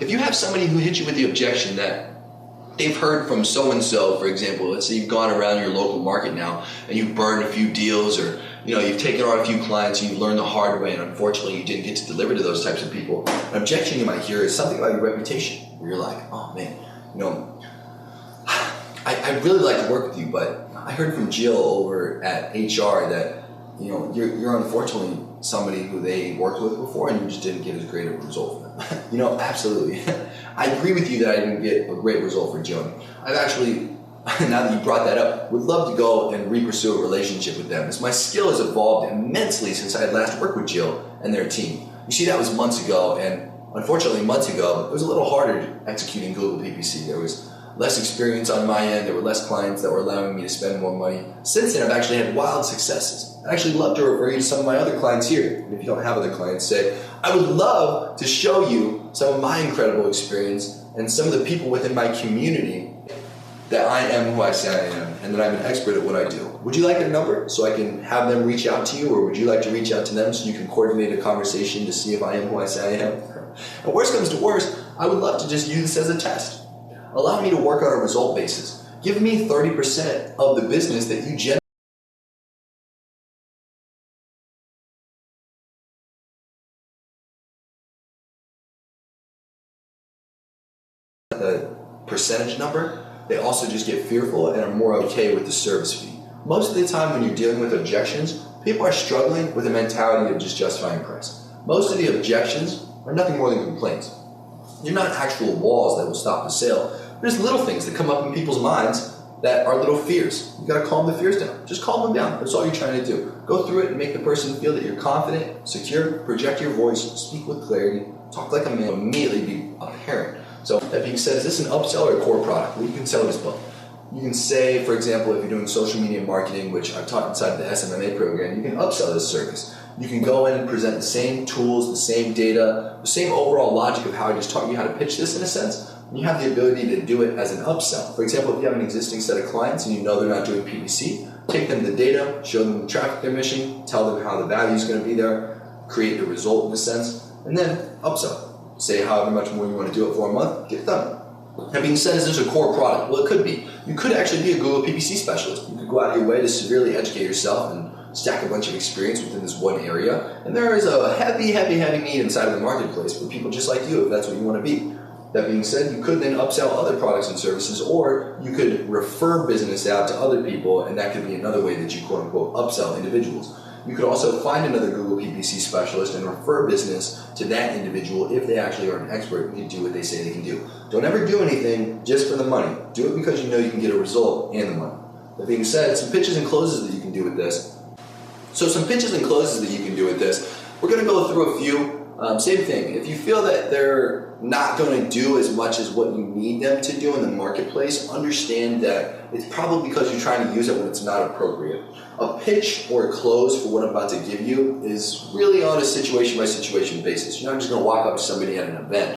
if you have somebody who hits you with the objection that they've heard from so-and-so, for example, let's say you've gone around your local market now and you've burned a few deals, or you've taken on a few clients and you've learned the hard way, and unfortunately you didn't get to deliver to those types of people. An objection you might hear is something about your reputation, where you're like, oh man, I'd really like to work with you, but I heard from Jill over at HR that you're unfortunately somebody who they worked with before and you just didn't get as great a result for them. Absolutely. I agree with you that I didn't get a great result for Jill. I've actually, now that you brought that up, would love to go and re-pursue a relationship with them, as my skill has evolved immensely since I had last worked with Jill and their team. You see, that was months ago, and unfortunately months ago, it was a little harder executing Google PPC. There was less experience on my end, there were less clients that were allowing me to spend more money. Since then, I've actually had wild successes. I'd actually love to refer you to some of my other clients here. And if you don't have other clients, say, I would love to show you some of my incredible experience and some of the people within my community that I am who I say I am, and that I'm an expert at what I do. Would you like their number so I can have them reach out to you, or would you like to reach out to them so you can coordinate a conversation to see if I am who I say I am? And worst comes to worst, I would love to just use this as a test. Allow me to work on a result basis. Give me 30% of the business that you generate. The percentage number, they also just get fearful and are more okay with the service fee. Most of the time when you're dealing with objections, people are struggling with a mentality of just justifying price. Most of the objections are nothing more than complaints. They're not actual walls that will stop the sale. There's little things that come up in people's minds that are little fears. You gotta calm the fears down. Just calm them down. That's all you're trying to do. Go through it and make the person feel that you're confident, secure, project your voice, speak with clarity, talk like a man, immediately be apparent. So that being said, is this an upsell or a core product? Well, you can sell it as both. You can say, for example, if you're doing social media marketing, which I've taught inside the SMMA program, you can upsell this service. You can go in and present the same tools, the same data, the same overall logic of how I just taught you how to pitch this in a sense. You have the ability to do it as an upsell. For example, if you have an existing set of clients and you know they're not doing PPC, take them the data, show them the traffic they're missing, tell them how the value is going to be there, create the result in a sense, and then upsell. Say however much more you want to do it for a month, get it done. That being said, is this a core product? Well, it could be. You could actually be a Google PPC specialist. You could go out of your way to severely educate yourself and stack a bunch of experience within this one area. And there is a heavy need inside of the marketplace for people just like you, if that's what you want to be. That being said, you could then upsell other products and services, or you could refer business out to other people, and that could be another way that you quote unquote upsell individuals. You could also find another Google PPC specialist and refer business to that individual if they actually are an expert and can do what they say they can do. Don't ever do anything just for the money. Do it because you know you can get a result and the money. That being said, some pitches and closes that you can do with this. So some pitches and closes that you can do with this. We're going to go through a few. Same thing. If you feel that they're not going to do as much as what you need them to do in the marketplace, understand that it's probably because you're trying to use it when it's not appropriate. A pitch or a close for what I'm about to give you is really on a situation by situation basis. You're not just going to walk up to somebody at an event.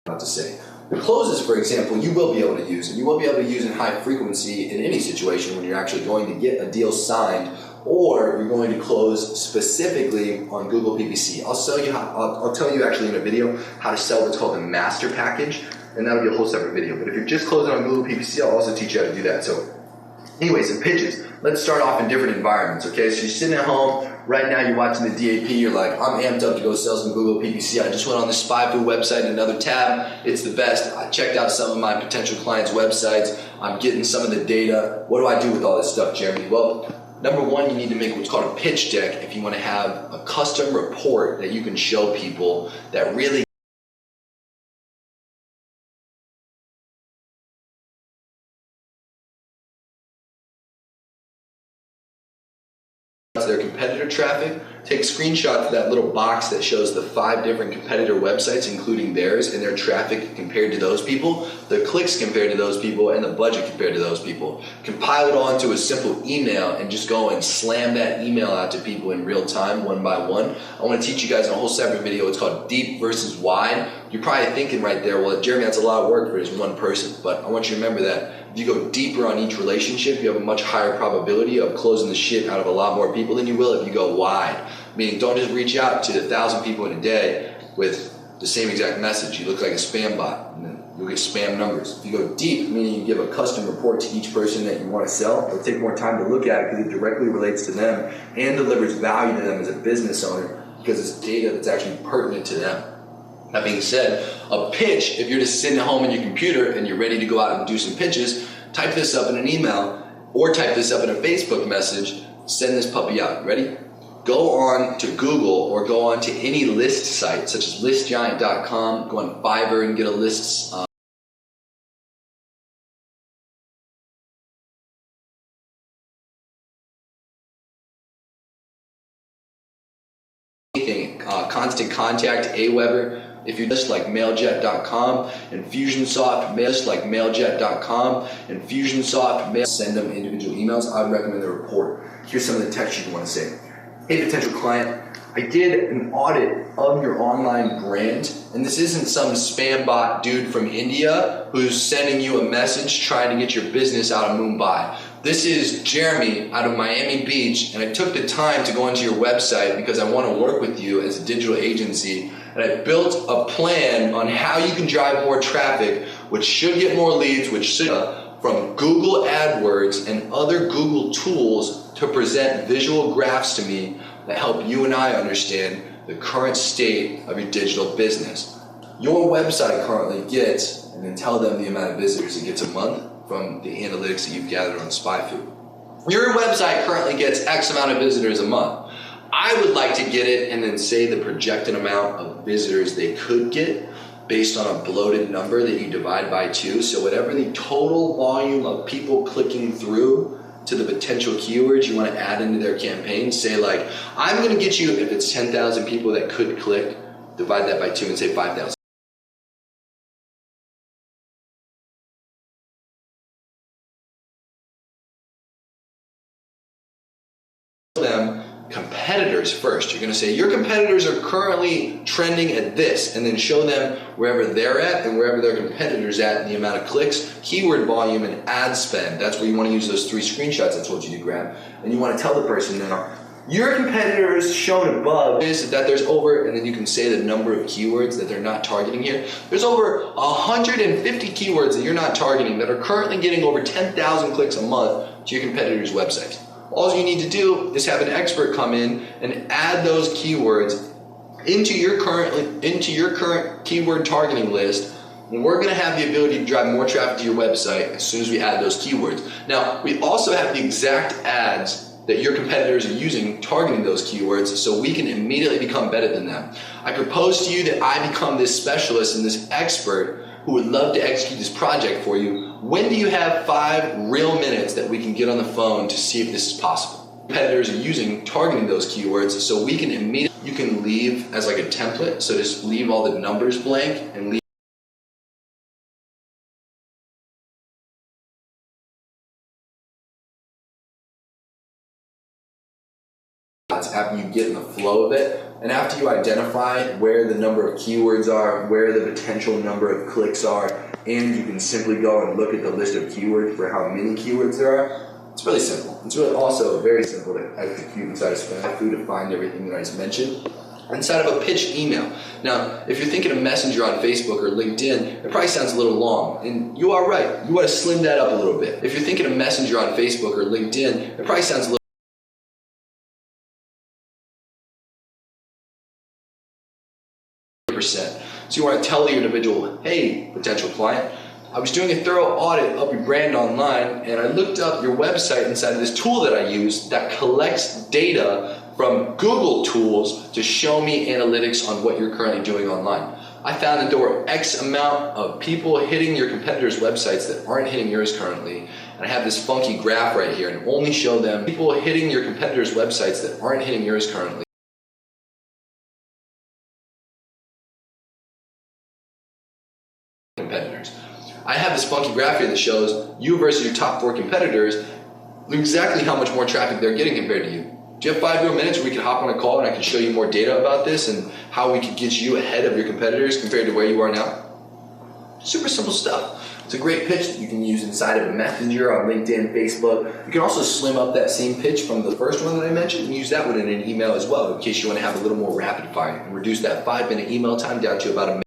About to say. The closes, for example, you will be able to use, and you will be able to use in high frequency in any situation when you're actually going to get a deal signed, or you're going to close specifically on Google PPC. I'll tell you actually in a video how to sell what's called the master package, and that'll be a whole separate video. But if you're just closing on Google PPC, I'll also teach you how to do that. So anyways, in pitches, let's start off in different environments, okay? So you're sitting at home, right now you're watching the DAP, you're like, I'm amped up to go sell some Google PPC. I just went on the SpyFu website, another tab, it's the best. I checked out some of my potential clients' websites, I'm getting some of the data. What do I do with all this stuff, Jeremy? Well, number one, you need to make what's called a pitch deck if you want to have a custom report that you can show people that really their competitor traffic. Take a screenshot of that little box that shows the 5 different competitor websites, including theirs, and their traffic compared to those people, the clicks compared to those people, and the budget compared to those people. Compile it all into a simple email and just go and slam that email out to people in real time, one by one. I want to teach you guys in a whole separate video. It's called Deep versus Wide. You're probably thinking right there, well, Jeremy, that's a lot of work for just one person, but I want you to remember that If you go deeper on each relationship, you have a much higher probability of closing the shit out of a lot more people than you will if you go wide. Meaning, don't just reach out to 1,000 people in a day with the same exact message. You look like a spam bot, and then you'll get spam numbers. If you go deep, meaning you give a custom report to each person that you want to sell, it'll take more time to look at it because it directly relates to them and delivers value to them as a business owner because it's data that's actually pertinent to them. That being said, a pitch, if you're just sitting at home on your computer and you're ready to go out and do some pitches, type this up in an email or type this up in a Facebook message, send this puppy out. Ready? Go on to Google or go on to any list site such as listgiant.com, go on Fiverr and get a list. Constant Contact, Aweber. If you just like mailjet.com, Infusionsoft, just like mailjet.com, Infusionsoft, send them individual emails. I would recommend the report. Here's some of the text you want to say. Hey, potential client, I did an audit of your online brand, and this isn't some spam bot dude from India who's sending you a message trying to get your business out of Mumbai. This is Jeremy out of Miami Beach, and I took the time to go onto your website because I want to work with you as a digital agency, and I built a plan on how you can drive more traffic, which should get more leads, which should from Google AdWords and other Google tools to present visual graphs to me that help you and I understand the current state of your digital business. Your website currently gets, and then tell them the amount of visitors it gets a month from the analytics that you've gathered on SpyFu. Your website currently gets X amount of visitors a month. I would like to get it and then say the projected amount of visitors they could get based on a bloated number that you divide by 2. So whatever the total volume of people clicking through to the potential keywords you want to add into their campaign, say like, I'm going to get you, if it's 10,000 people that could click, divide that by 2 and say 5,000. Them competitors first. You're going to say your competitors are currently trending at this, and then show them wherever they're at and wherever their competitors at and the amount of clicks, keyword volume, and ad spend. That's where you want to use those 3 screenshots I told you to grab, and you want to tell the person now your competitors shown above is that there's over, and then you can say the number of keywords that they're not targeting here. There's over 150 keywords that you're not targeting that are currently getting over 10,000 clicks a month to your competitors' websites. All you need to do is have an expert come in and add those keywords into your current keyword targeting list, and we're going to have the ability to drive more traffic to your website as soon as we add those keywords. Now, we also have the exact ads that your competitors are using targeting those keywords, so we can immediately become better than them. I propose to you that I become this specialist and this expert who would love to execute this project for you. When do you have 5 real minutes that we can get on the phone to see if this is possible? Competitors are using targeting those keywords, so we can immediately, you can leave as like a template, so just leave all the numbers blank and leave after you get in the flow of it, and after you identify where the number of keywords are, where the potential number of clicks are, and you can simply go and look at the list of keywords for how many keywords there are. It's really simple. It's really also very simple to execute inside of SpyFu to find everything that I just mentioned inside of a pitch email. Now, if you're thinking of Messenger on Facebook or LinkedIn, it probably sounds a little long, and you are right. You want to slim that up a little bit. If you're thinking of Messenger on Facebook or LinkedIn, it probably sounds a little percent. So you want to tell your individual, hey, potential client, I was doing a thorough audit of your brand online, and I looked up your website inside of this tool that I use that collects data from Google tools to show me analytics on what you're currently doing online. I found that there were X amount of people hitting your competitors' websites that aren't hitting yours currently, and I have this funky graph right here and only show them people hitting your competitors' websites that aren't hitting yours currently. Competitors. I have this funky graph here that shows you versus your top 4 competitors, exactly how much more traffic they're getting compared to you. Do you have 5 more minutes where we can hop on a call and I can show you more data about this and how we can get you ahead of your competitors compared to where you are now? Super simple stuff. It's a great pitch that you can use inside of a messenger on LinkedIn, Facebook. You can also slim up that same pitch from the first one that I mentioned and use that one in an email as well in case you want to have a little more rapid fire and reduce that 5-minute email time down to about a minute.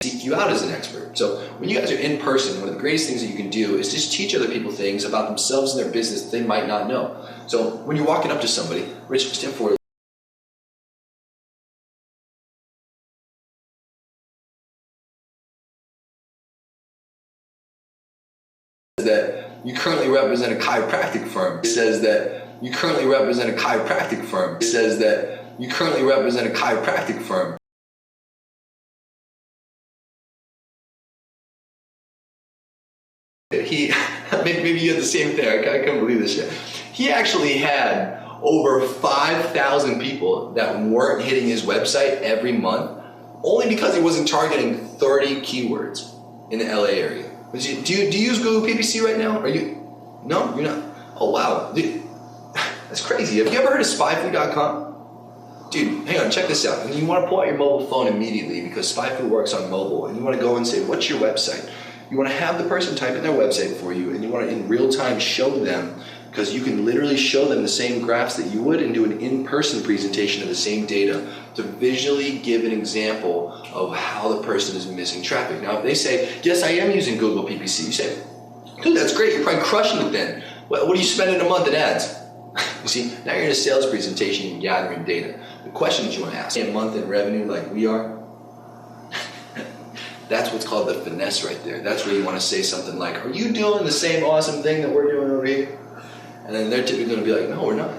Seek you out as an expert. So when you guys are in person, one of the greatest things that you can do is just teach other people things about themselves and their business that they might not know. So when you're walking up to somebody, Rich, step forward. That you currently represent a chiropractic firm. It says that you currently represent a chiropractic firm. It says that you currently represent a chiropractic firm. Maybe you had the same thing. I can't believe this shit. He actually had over 5,000 people that weren't hitting his website every month, only because he wasn't targeting 30 keywords in the LA area. Do you use Google PPC right now? Are you? No, you're not. Oh wow, dude, that's crazy. Have you ever heard of SpyFu.com? Dude, hang on, check this out. And you want to pull out your mobile phone immediately because SpyFu works on mobile, and you want to go and say, "What's your website?" You want to have the person type in their website for you, and you want to in real time show them, because you can literally show them the same graphs that you would and do an in-person presentation of the same data to visually give an example of how the person is missing traffic. Now, if they say, yes, I am using Google PPC, you say, dude, that's great, you're probably crushing it then. What do you spend in a month in ads? You see, now you're in a sales presentation and gathering data. The questions you want to ask, a month in revenue like we are, that's what's called the finesse right there. That's where you want to say something like, are you doing the same awesome thing that we're doing over here? And then they're typically going to be like, no, we're not.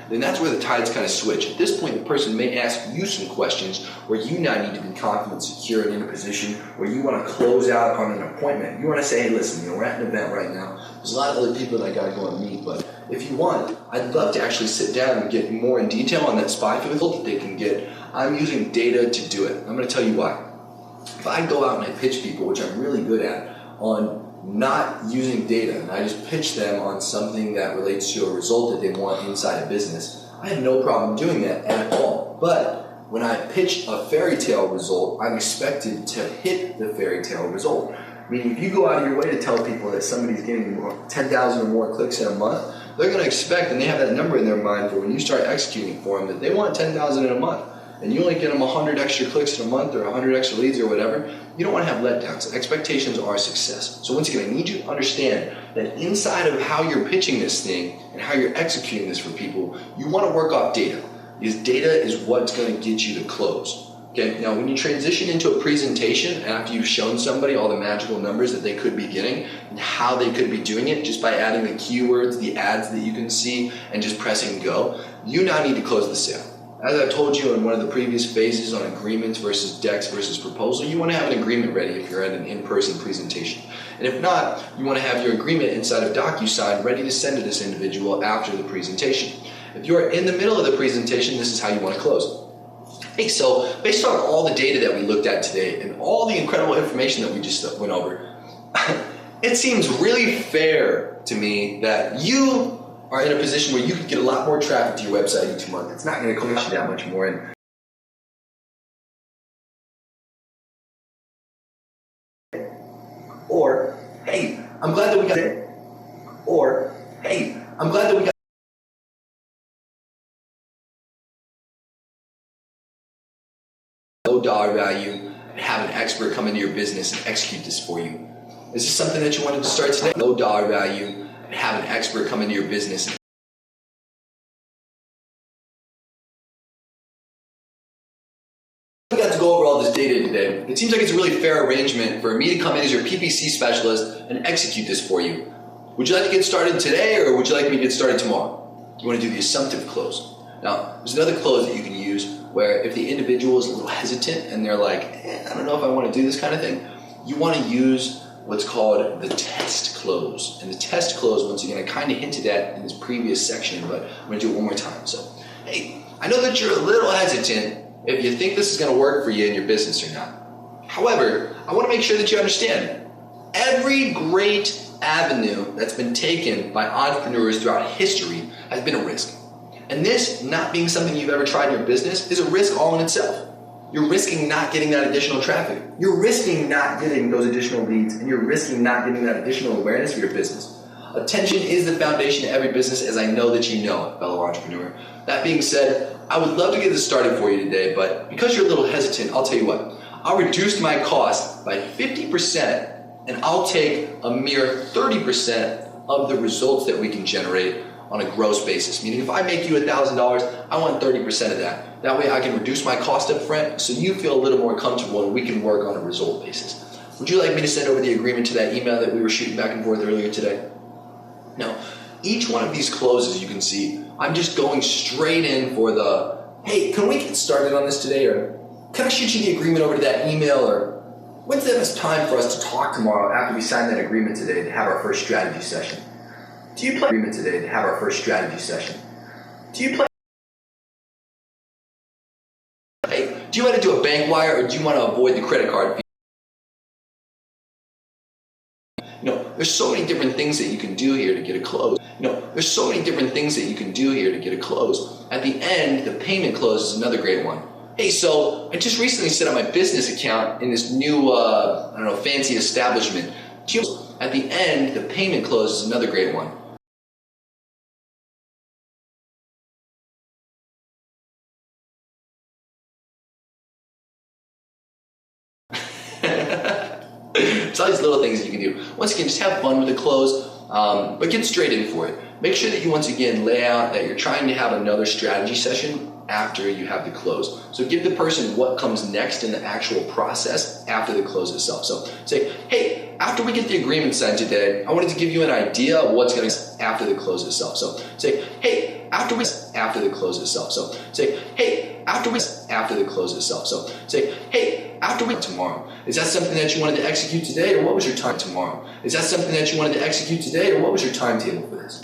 Then that's where the tides kind of switch. At this point, the person may ask you some questions where you now need to be confident, secure, and in a position where you want to close out on an appointment. You want to say, hey, listen, we're at an event right now. There's a lot of other people that I got to go and meet, but if you want, I'd love to actually sit down and get more in detail on that SpyFu result that they can get. I'm using data to do it. I'm going to tell you why. If I go out and I pitch people, which I'm really good at, on not using data, and I just pitch them on something that relates to a result that they want inside a business, I have no problem doing that at all. But when I pitch a fairy tale result, I'm expected to hit the fairy tale result. I mean, if you go out of your way to tell people that somebody's getting 10,000 or more clicks in a month, they're going to expect, and they have that number in their mind for when you start executing for them, that they want 10,000 in a month. And you only get them 100 extra clicks in a month or 100 extra leads or whatever, you don't want to have letdowns. Expectations are success. So once again, I need you to understand that inside of how you're pitching this thing and how you're executing this for people, you want to work off data. Because data is what's going to get you to close. Okay? Now, when you transition into a presentation after you've shown somebody all the magical numbers that they could be getting and how they could be doing it just by adding the keywords, the ads that you can see, and just pressing go, you now need to close the sale. As I told you in one of the previous phases on agreements versus decks versus proposal, you want to have an agreement ready if you're at an in-person presentation. And if not, you want to have your agreement inside of DocuSign ready to send to this individual after the presentation. If you're in the middle of the presentation, this is how you want to close. Hey, so based on all the data that we looked at today and all the incredible information that we just went over, it seems really fair to me that you are in a position where you could get a lot more traffic to your website each month. It's not going to cost you that much more. Or, hey, I'm glad that we got it. Or, hey, I'm glad that we got low dollar value and have an expert come into your business and execute this for you. Is this something that you wanted to start today? Low dollar value and have an expert come into your business. We got to go over all this data today. It seems like it's a really fair arrangement for me to come in as your PPC specialist and execute this for you. Would you like to get started today, or would you like me to get started tomorrow? You want to do the assumptive close. Now, there's another close that you can use where if the individual is a little hesitant and they're like, I don't know if I want to do this kind of thing, you want to use what's called the test close. And the test close, once again, I kind of hinted at in this previous section, but I'm going to do it one more time. So, hey, I know that you're a little hesitant if you think this is going to work for you in your business or not. However, I want to make sure that you understand every great avenue that's been taken by entrepreneurs throughout history has been a risk. And this not being something you've ever tried in your business is a risk all in itself. You're risking not getting that additional traffic. You're risking not getting those additional leads, and you're risking not getting that additional awareness for your business. Attention is the foundation of every business, as I know that you know it, fellow entrepreneur. That being said, I would love to get this started for you today, but because you're a little hesitant, I'll tell you what. I'll reduce my cost by 50%, and I'll take a mere 30% of the results that we can generate on a gross basis. Meaning if I make you $1,000, I want 30% of that. That way I can reduce my cost up front so you feel a little more comfortable and we can work on a result basis. Would you like me to send over the agreement to that email that we were shooting back and forth earlier today? Now, each one of these closes, you can see, I'm just going straight in for the, hey, can we get started on this today? Or can I shoot you the agreement over to that email? Or when's the best time for us to talk tomorrow after we sign that agreement today to have our first strategy session? Do you play agreement today to have our first strategy session? Do you play? Hey, do you want to do a bank wire or do you want to avoid the credit card fee? There's so many different things that you can do here to get a close. There's so many different things that you can do here to get a close. At the end, the payment close is another great one. Hey, so I just recently set up my business account in this new, fancy establishment. At the end, the payment close is another great one. It's all these little things that you can do. Once again, just have fun with the close, but get straight in for it. Make sure that you once again lay out that you're trying to have another strategy session after you have the close. So give the person what comes next in the actual process after the close itself. So say, hey, after we get the agreement signed today, I wanted to give you an idea of what's going to after the close itself. So say, hey, after the close itself. So say, hey, after the close itself. So say, hey, tomorrow. Is that something that you wanted to execute today, or what was your time tomorrow? Is that something that you wanted to execute today, or what was your timetable for this?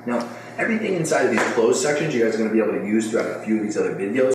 Now, everything inside of these closed sections you guys are going to be able to use throughout a few of these other videos.